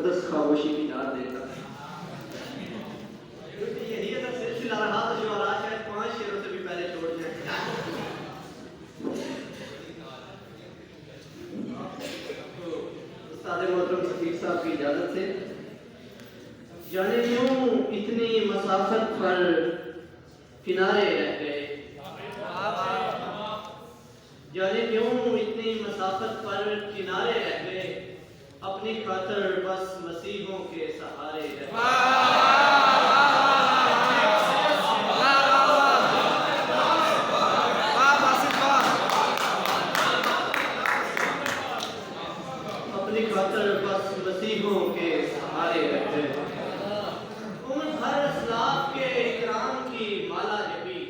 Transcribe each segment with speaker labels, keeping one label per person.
Speaker 1: मुकद्दस खामोशी की दाद देता।
Speaker 2: यही अगर सिलसिला रहा तो जो आज शायद 5 शेरों से भी पहले छोड़ जाए। उस्ताद मोहतरम सफीर साहब की इजाजत से जाने क्यों इतनी मसाफत पर किनारे रह गए, जाने क्यों इतनी मसाफत पर किनारे रह गए, अपनी खातर बस मसीहों के सहारे रह गए। अपनी खातर बस मसीहों के सहारे रह गए। उन हर असलाफ के इकराम की माला जबी,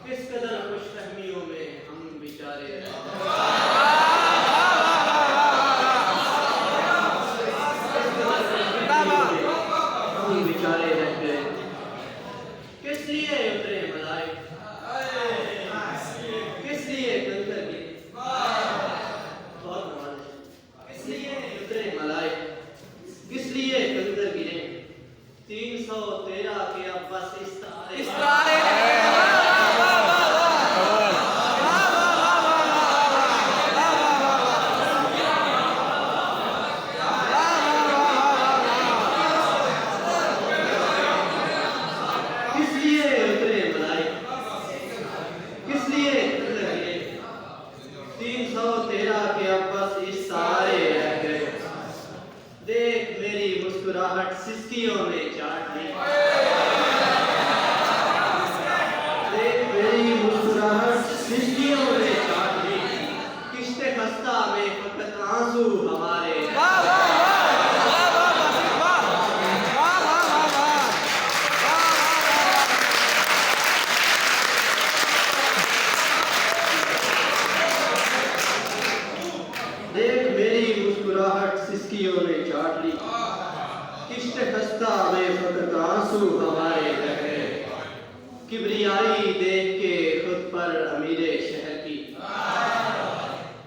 Speaker 2: किस कदर खुशफहमियों में हम बेचारे रह गए। हम बेचारे रह गए। किस लिए उतरे मलाइक, किस लिए कंकर गिरे, किस लिए उतरे मलाइक, किस लिए कंकर गिरे, 313 के अब बस इस्तारे किस लिए उतरे मलाइक, किस लिए कंकर गिरे, 313 के अब बस इस्तारे रह गए। देख मेरी मुस्कुराहट सिस्कियों ने चाट ली, देख मेरी मुस्कुराहट सिस्कियों ने चाट ली, किश्ते खस्ता में फकत आंसू हमारे देख मेरी मुस्कुराहट सिस्कियों ने चाट ली, किश्ते खस्ता में फकत आंसू हमारे रह गए। किबरियाई देख के खुद पर अमीरे शहर की,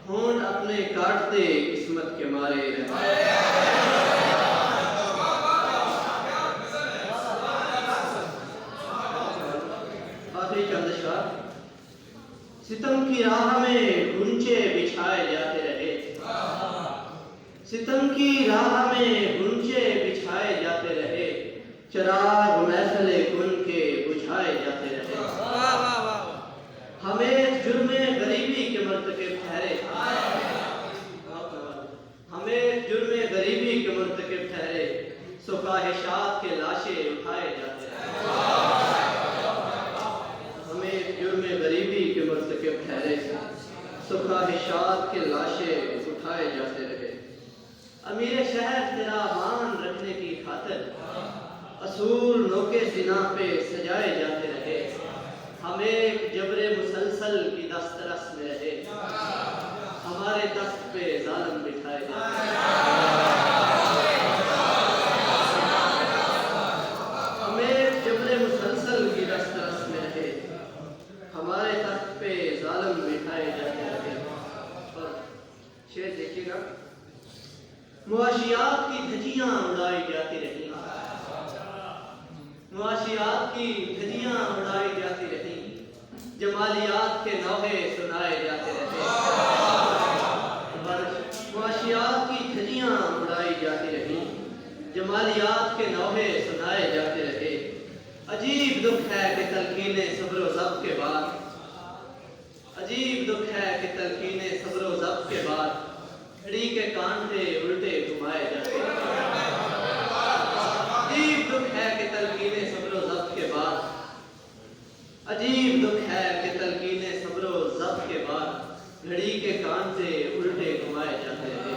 Speaker 2: होंठ अपने काटते किस्मत के मारे रह गए। आखिरी चंद अशआर। सितम की राह में गुंचे बिछाए जाते रहे, सितम की राह में गुंचे बिछाए जाते रहे, चिराग महफिले कुन के बुझाए जाते रहे। हमें जुर्मे गरीबी के मर्तकब ठहरे, हमें जुर्मे गरीबी के मर्तकब ठहरे, सो ख्वाहिशात के लाशें उठाए जाते रहे। हमें जुर्मे गरीबी के मर्तकब ठहरे, सो ख्वाहिशात के लाशें उठाए जाते रहे। अमीर शहर तेरा मान रखने की खातिर असूल नोके सिना पे सजाए जाते रहे, हम एक जबरे मुसलसल की दस्तरस में रहे, हमारे दस्त पे जालिम बिठाए जाते हम एक जबरे मुसलसल की दस्तरस में रहे, हमारे दस्त पे जालिम बिठाए जाते रहे। और शेर देखिएगा। मुआशियात की धज्जियां उड़ाई जाती रही, मुआशियात की धज्जियां उड़ाई जाती रही, जमालियात के नौहे सुनाए जाते रहे। मुआशियात की धज्जियां उड़ाई जाती रही, जमालियात के नौहे सुनाए जाते रहे। अजीब दुख है कि तलकीने सब्र ज़ब्त के बाद, अजीब दुख है कि तलकीने सब्र ज़ब्त के बाद, घड़ी के कांटे उल्टे घुमाए जाते हैं। अजीब दुख है कि तलकीने सब्र ज़ब्त के बाद, अजीब दुख है कि तलकीने सब्र ज़ब्त के बाद, घड़ी के कांटे उल्टे घुमाए जाते हैं।